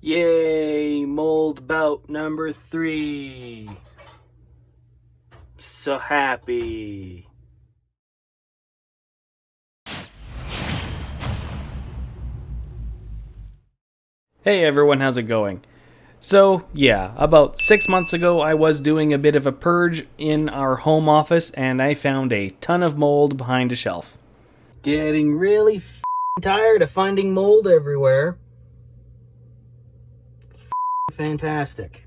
Yay, mold bout number 3. So happy. Hey everyone, how's it going? So, yeah, about 6 months ago I was doing a bit of a purge in our home office and I found a ton of mold behind a shelf. Getting really tired of finding mold everywhere. Fantastic.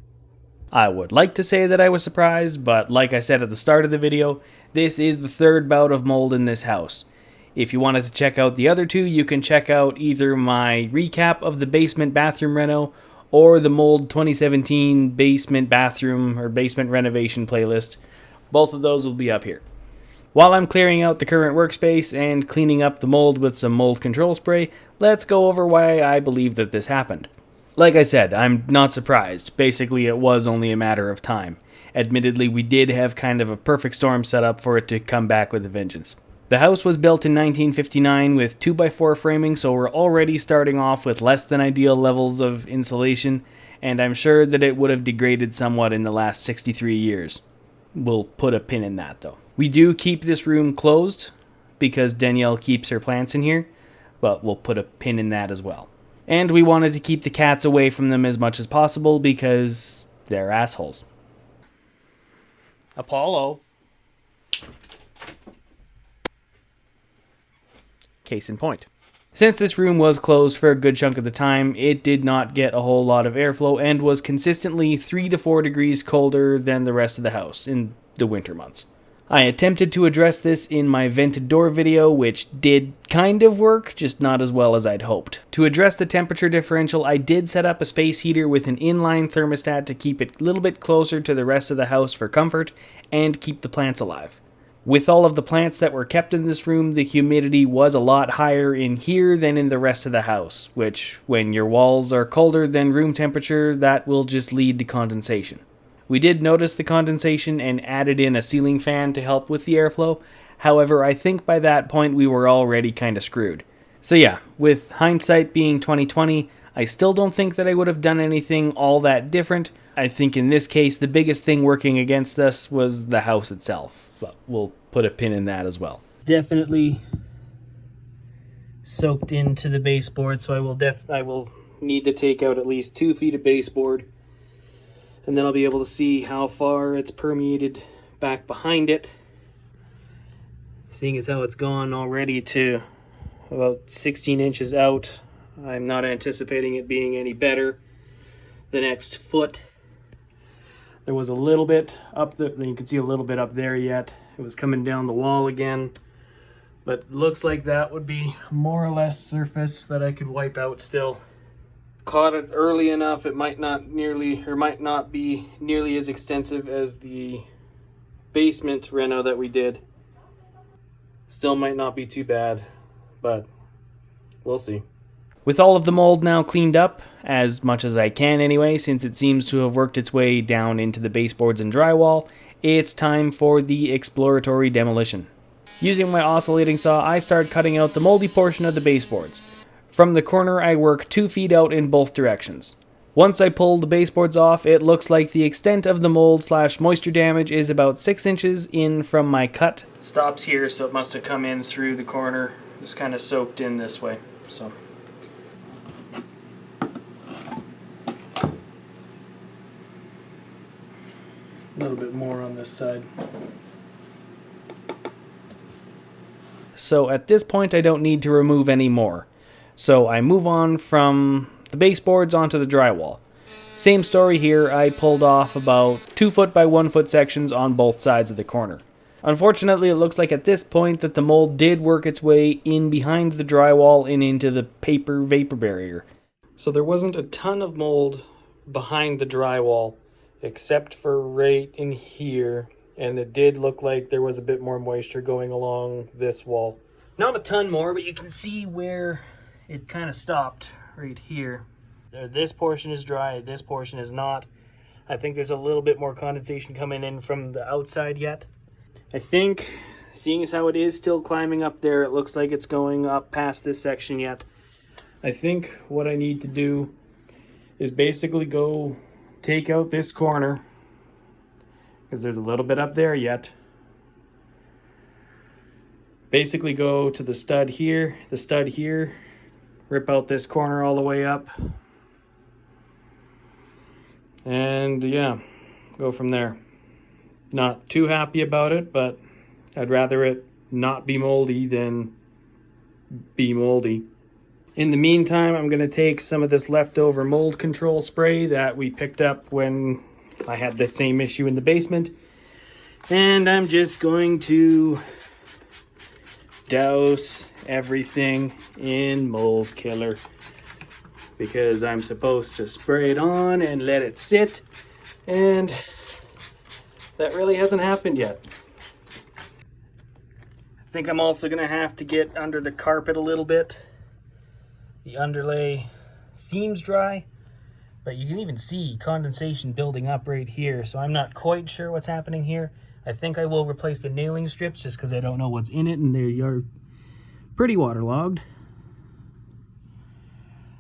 I would like to say that I was surprised, but like I said at the start of the video, this is the third bout of mold in this house. If you wanted to check out the other two, you can check out either my recap of the basement bathroom reno or the mold 2017 basement bathroom or basement renovation playlist. Both of those will be up here. While I'm clearing out the current workspace and cleaning up the mold with some mold control spray, let's go over why I believe that this happened. Like I said, I'm not surprised. Basically, it was only a matter of time. Admittedly, we did have kind of a perfect storm set up for it to come back with a vengeance. The house was built in 1959 with 2x4 framing, so we're already starting off with less than ideal levels of insulation, and I'm sure that it would have degraded somewhat in the last 63 years. We'll put a pin in that, though. We do keep this room closed because Danielle keeps her plants in here, but we'll put a pin in that as well. And we wanted to keep the cats away from them as much as possible because they're assholes. Apollo. Case in point. Since this room was closed for a good chunk of the time, it did not get a whole lot of airflow and was consistently 3 to 4 degrees colder than the rest of the house in the winter months. I attempted to address this in my vented door video, which did kind of work, just not as well as I'd hoped. To address the temperature differential, I did set up a space heater with an inline thermostat to keep it a little bit closer to the rest of the house for comfort and keep the plants alive. With all of the plants that were kept in this room, the humidity was a lot higher in here than in the rest of the house, which, when your walls are colder than room temperature, that will just lead to condensation. We did notice the condensation and added in a ceiling fan to help with the airflow. However, I think by that point we were already kind of screwed. So yeah, with hindsight being 2020, I still don't think that I would have done anything all that different. I think in this case the biggest thing working against us was the house itself. But we'll put a pin in that as well. Definitely soaked into the baseboard, so I will need to take out at least 2 feet of baseboard. And then I'll be able to see how far it's permeated back behind it. Seeing as how it's gone already to about 16 inches out, I'm not anticipating it being any better the next foot. There was a little bit up there, you can see a little bit up there yet. It was coming down the wall again. But looks like that would be more or less surface that I could wipe out still. Caught it early enough, it might not be nearly as extensive as the basement reno that we did. Still might not be too bad, but we'll see. With all of the mold now cleaned up, as much as I can anyway, since it seems to have worked its way down into the baseboards and drywall, it's time for the exploratory demolition. Using my oscillating saw, I start cutting out the moldy portion of the baseboards. From the corner, I work 2 feet out in both directions. Once I pull the baseboards off, it looks like the extent of the mold/moisture damage is about 6 inches in from my cut. It stops here, so it must have come in through the corner, just kind of soaked in this way. So a little bit more on this side. So at this point, I don't need to remove any more. So I move on from the baseboards onto the drywall. Same story here, I pulled off about 2 foot by 1 foot sections on both sides of the corner. Unfortunately, it looks like at this point that the mold did work its way in behind the drywall and into the paper vapor barrier. So there wasn't a ton of mold behind the drywall, except for right in here, and it did look like there was a bit more moisture going along this wall. Not a ton more, but you can see where it kind of stopped right here. This portion is dry, this portion is not. I think there's a little bit more condensation coming in from the outside yet. I think, seeing as how it is still climbing up there, it looks like it's going up past this section yet. I think what I need to do is basically go take out this corner, because there's a little bit up there yet. Basically go to the stud here, rip out this corner all the way up, and yeah, go from there. Not too happy about it, but I'd rather it not be moldy than be moldy. In the meantime, I'm going to take some of this leftover mold control spray that we picked up when I had the same issue in the basement, and I'm just going to douse everything in mold killer, because I'm supposed to spray it on and let it sit, and that really hasn't happened yet. I think I'm also going to have to get under the carpet a little bit. The underlay seems dry, but you can even see condensation building up right here, so I'm not quite sure what's happening here. I think I will replace the nailing strips just because I don't know what's in it, and they are pretty waterlogged.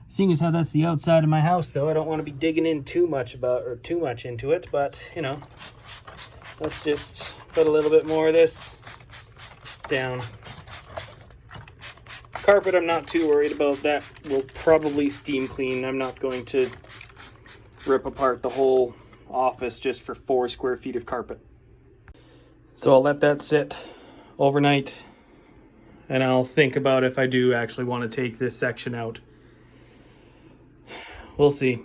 Seeing as how that's the outside of my house, though, I don't want to be digging in too much into it, but you know, let's just put a little bit more of this down. Carpet, I'm not too worried about. That will probably steam clean. I'm not going to rip apart the whole office just for 4 square feet of carpet. So I'll let that sit overnight, and I'll think about if I do actually want to take this section out. We'll see.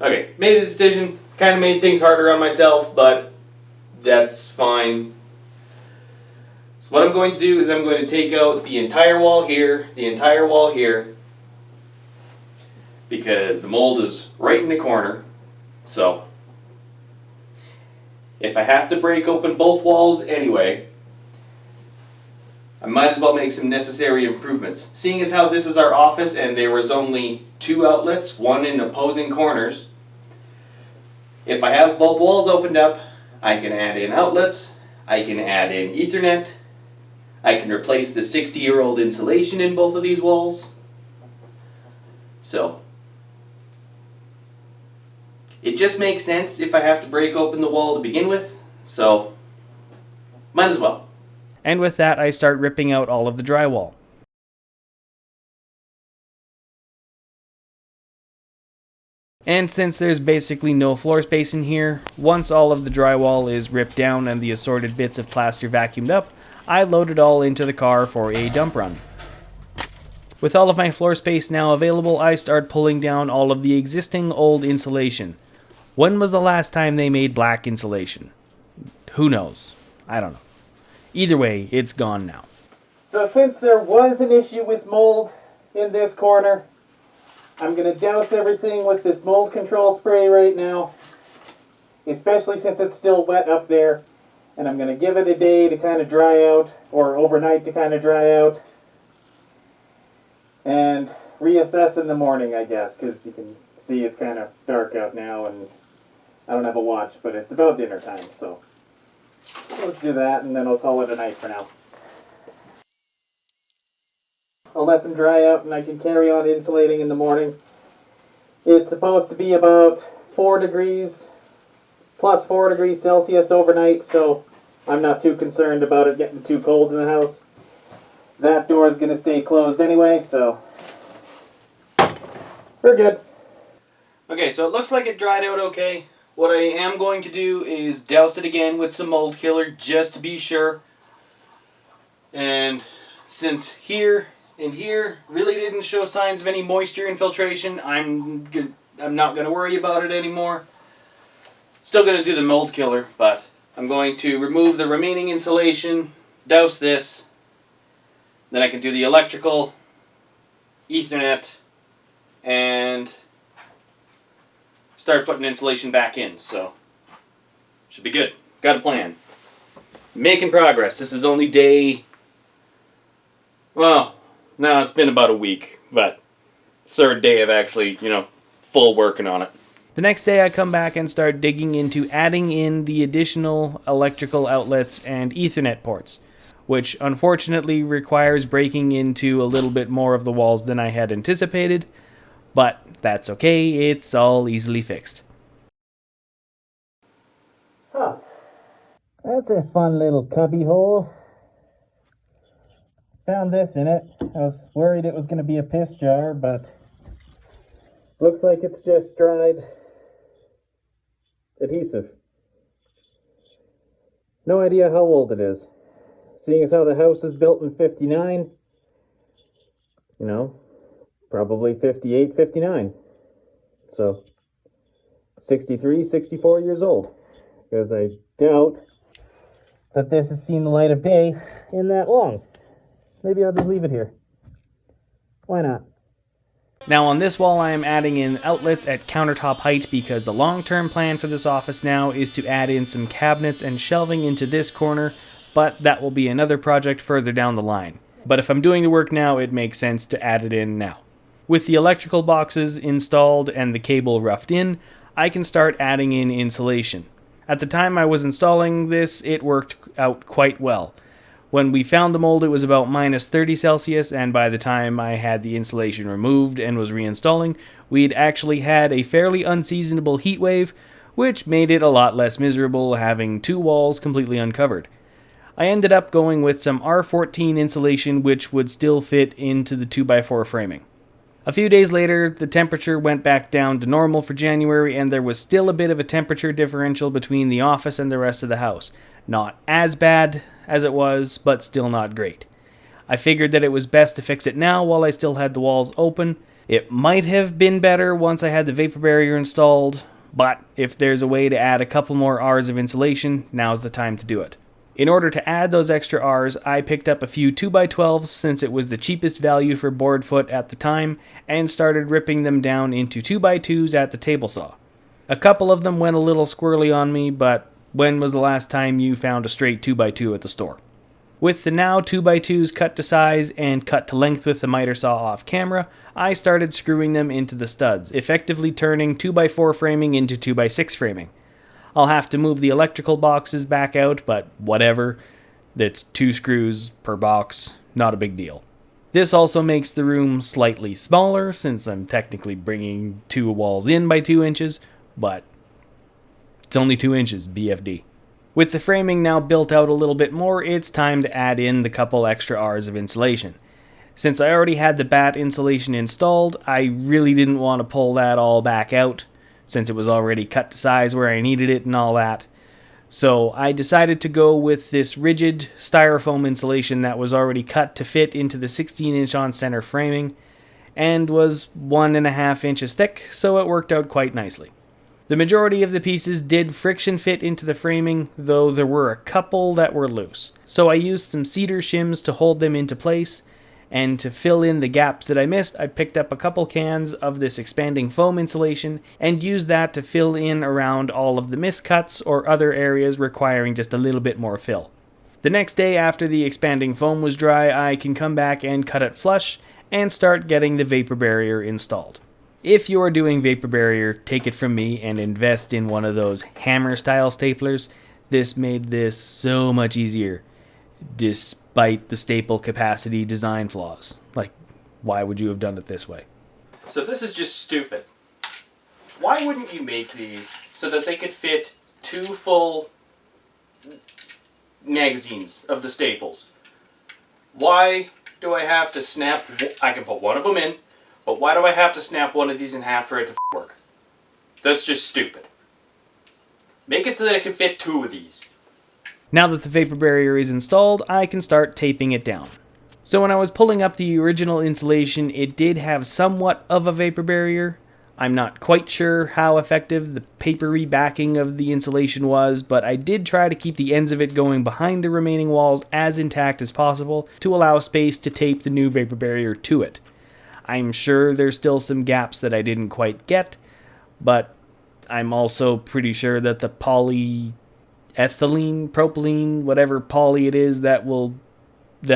Okay, made a decision. Kind of made things harder on myself, but that's fine. So what I'm going to do is I'm going to take out the entire wall here, because the mold is right in the corner. So if I have to break open both walls anyway, I might as well make some necessary improvements. Seeing as how this is our office and there was only 2 outlets, one in opposing corners, if I have both walls opened up, I can add in outlets, I can add in Ethernet, I can replace the 60-year-old insulation in both of these walls. So it just makes sense if I have to break open the wall to begin with, so might as well. And with that, I start ripping out all of the drywall. And since there's basically no floor space in here, once all of the drywall is ripped down and the assorted bits of plaster vacuumed up, I load it all into the car for a dump run. With all of my floor space now available, I start pulling down all of the existing old insulation. When was the last time they made black insulation? Who knows? I don't know. Either way, it's gone now. So since there was an issue with mold in this corner, I'm going to douse everything with this mold control spray right now, especially since it's still wet up there. And I'm going to give it a day to kind of dry out, or overnight to kind of dry out, and reassess in the morning, I guess, because you can see it's kind of dark out now, and I don't have a watch, but it's about dinner time, so let's do that, and then I'll call it a night for now. I'll let them dry out, and I can carry on insulating in the morning. It's supposed to be about 4 degrees, plus 4 degrees Celsius overnight, so I'm not too concerned about it getting too cold in the house. That door is going to stay closed anyway, so we're good. Okay, so it looks like it dried out okay. What I am going to do is douse it again with some mold killer just to be sure. And since here and here really didn't show signs of any moisture infiltration, I'm not going to worry about it anymore. Still going to do the mold killer, but I'm going to remove the remaining insulation, douse this, then I can do the electrical, Ethernet, and start putting insulation back in, so should be good. Got a plan. Making progress. This is only day, well, no, it's been about a week, but 3rd day of actually, full working on it. The next day I come back and start digging into adding in the additional electrical outlets and Ethernet ports, which unfortunately requires breaking into a little bit more of the walls than I had anticipated, But that's okay, it's all easily fixed. Huh. That's a fun little cubby hole. Found this in it. I was worried it was going to be a piss jar, but looks like it's just dried adhesive. No idea how old it is. Seeing as how the house was built in 59, probably 58, 59. So 63, 64 years old. Because I doubt that this has seen the light of day in that long. Maybe I'll just leave it here. Why not? Now on this wall I am adding in outlets at countertop height because the long-term plan for this office now is to add in some cabinets and shelving into this corner, but that will be another project further down the line. But if I'm doing the work now, it makes sense to add it in now. With the electrical boxes installed and the cable roughed in, I can start adding in insulation. At the time I was installing this, it worked out quite well. When we found the mold, it was about minus 30 Celsius, and by the time I had the insulation removed and was reinstalling, we'd actually had a fairly unseasonable heat wave, which made it a lot less miserable having two walls completely uncovered. I ended up going with some R14 insulation, which would still fit into the 2x4 framing. A few days later, the temperature went back down to normal for January, and there was still a bit of a temperature differential between the office and the rest of the house. Not as bad as it was, but still not great. I figured that it was best to fix it now while I still had the walls open. It might have been better once I had the vapor barrier installed, but if there's a way to add a couple more Rs of insulation, now's the time to do it. In order to add those extra Rs, I picked up a few 2x12s since it was the cheapest value for board foot at the time, and started ripping them down into 2x2s at the table saw. A couple of them went a little squirrely on me, but when was the last time you found a straight 2x2 at the store? With the now 2x2s cut to size and cut to length with the miter saw off camera, I started screwing them into the studs, effectively turning 2x4 framing into 2x6 framing. I'll have to move the electrical boxes back out, but whatever. That's 2 screws per box, not a big deal. This also makes the room slightly smaller, since I'm technically bringing 2 walls in by 2 inches, but it's only 2 inches, BFD. With the framing now built out a little bit more, it's time to add in the couple extra Rs of insulation. Since I already had the batt insulation installed, I really didn't want to pull that all back out, since it was already cut to size where I needed it and all that. So I decided to go with this rigid styrofoam insulation that was already cut to fit into the 16-inch on-center framing, and was 1.5 inches thick, so it worked out quite nicely. The majority of the pieces did friction fit into the framing, though there were a couple that were loose. So I used some cedar shims to hold them into place, and to fill in the gaps that I missed, I picked up a couple cans of this expanding foam insulation and used that to fill in around all of the miscuts or other areas requiring just a little bit more fill. The next day after the expanding foam was dry, I can come back and cut it flush and start getting the vapor barrier installed. If you are doing vapor barrier, take it from me and invest in one of those hammer style staplers. This made this so much easier, despite the staple capacity design flaws. Like, why would you have done it this way? So this is just stupid. Why wouldn't you make these so that they could fit 2 full magazines of the staples? Why do I have to snap? I can put one of them in, but why do I have to snap one of these in half for it to work? That's just stupid. Make it so that it can fit 2 of these. Now that the vapor barrier is installed, I can start taping it down. So when I was pulling up the original insulation, it did have somewhat of a vapor barrier. I'm not quite sure how effective the papery backing of the insulation was, but I did try to keep the ends of it going behind the remaining walls as intact as possible to allow space to tape the new vapor barrier to it. I'm sure there's still some gaps that I didn't quite get, but I'm also pretty sure that the polyethylene, propylene, whatever poly it is that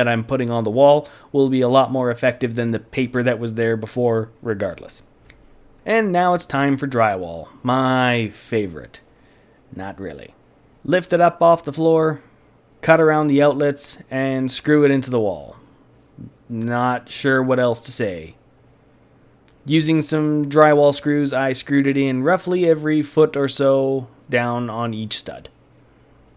I'm putting on the wall will be a lot more effective than the paper that was there before, regardless. And now it's time for drywall, my favorite. Not really. Lift it up off the floor, cut around the outlets, and screw it into the wall. Not sure what else to say. Using some drywall screws, I screwed it in roughly every foot or so down on each stud.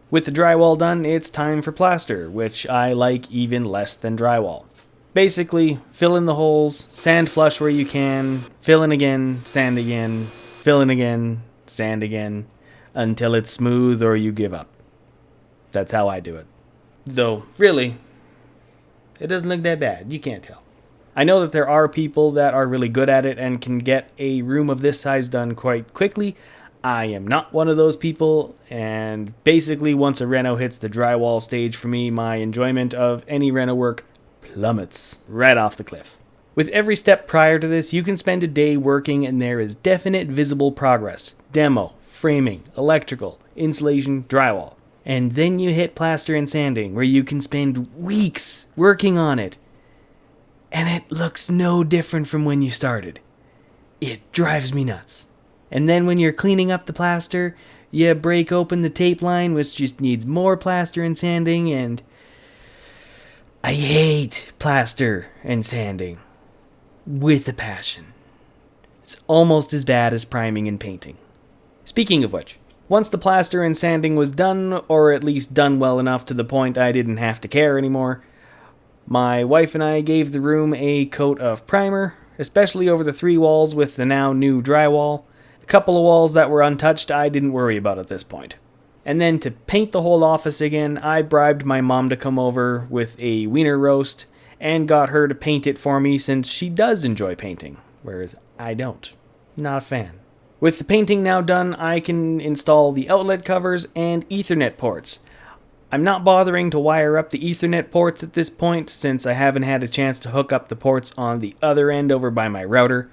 With the drywall done, it's time for plaster, which I like even less than drywall. Basically, fill in the holes, sand flush where you can, fill in again, sand again, fill in again, sand again, until it's smooth or you give up. That's how I do it. Though, really, it doesn't look that bad. You can't tell. I know that there are people that are really good at it and can get a room of this size done quite quickly. I am not one of those people, and basically once a reno hits the drywall stage for me, my enjoyment of any reno work plummets right off the cliff. With every step prior to this, you can spend a day working and there is definite visible progress. Demo, framing, electrical, insulation, drywall. And then you hit plaster and sanding, where you can spend weeks working on it. And it looks no different from when you started. It drives me nuts. And then when you're cleaning up the plaster, you break open the tape line, which just needs more plaster and sanding, and I hate plaster and sanding with a passion. It's almost as bad as priming and painting. Speaking of which, once the plaster and sanding was done, or at least done well enough to the point I didn't have to care anymore, my wife and I gave the room a coat of primer, especially over the 3 walls with the now new drywall. A couple of walls that were untouched I didn't worry about at this point. And then to paint the whole office again, I bribed my mom to come over with a wiener roast and got her to paint it for me since she does enjoy painting, whereas I don't. Not a fan. With the painting now done, I can install the outlet covers and Ethernet ports. I'm not bothering to wire up the Ethernet ports at this point since I haven't had a chance to hook up the ports on the other end over by my router.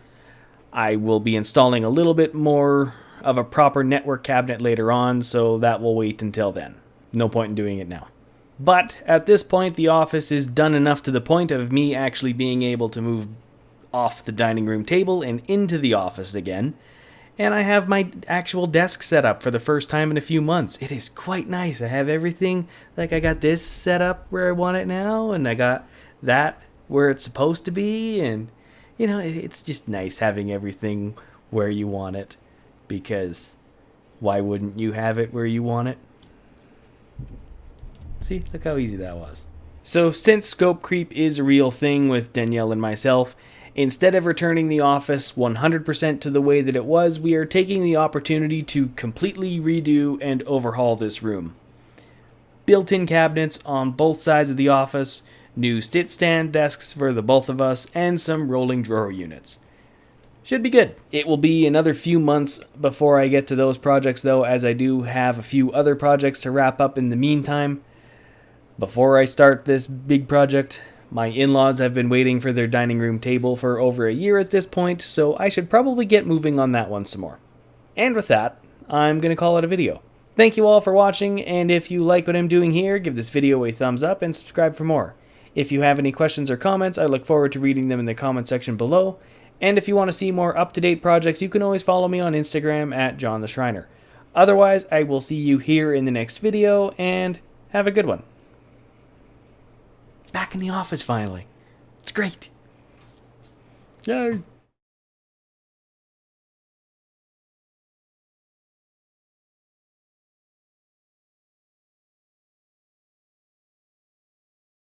I will be installing a little bit more of a proper network cabinet later on, so that will wait until then. No point in doing it now. But at this point, the office is done enough to the point of me actually being able to move off the dining room table and into the office again. And I have my actual desk set up for the first time in a few months. It is quite nice. I have everything, like I got this set up where I want it now, and I got that where it's supposed to be, and you know, it's just nice having everything where you want it, because why wouldn't you have it where you want it? See, look how easy that was. So since scope creep is a real thing with Danielle and myself, instead of returning the office 100% to the way that it was, we are taking the opportunity to completely redo and overhaul this room. Built-in cabinets on both sides of the office, new sit-stand desks for the both of us, and some rolling drawer units. Should be good. It will be another few months before I get to those projects though, as I do have a few other projects to wrap up in the meantime. Before I start this big project, my in-laws have been waiting for their dining room table for over a year at this point, so I should probably get moving on that one some more. And with that, I'm going to call it a video. Thank you all for watching, and if you like what I'm doing here, give this video a thumbs up and subscribe for more. If you have any questions or comments, I look forward to reading them in the comment section below. And if you want to see more up-to-date projects, you can always follow me on Instagram at John the Schreiner. Otherwise, I will see you here in the next video, and have a good one. Back in the office finally. It's great. Yay.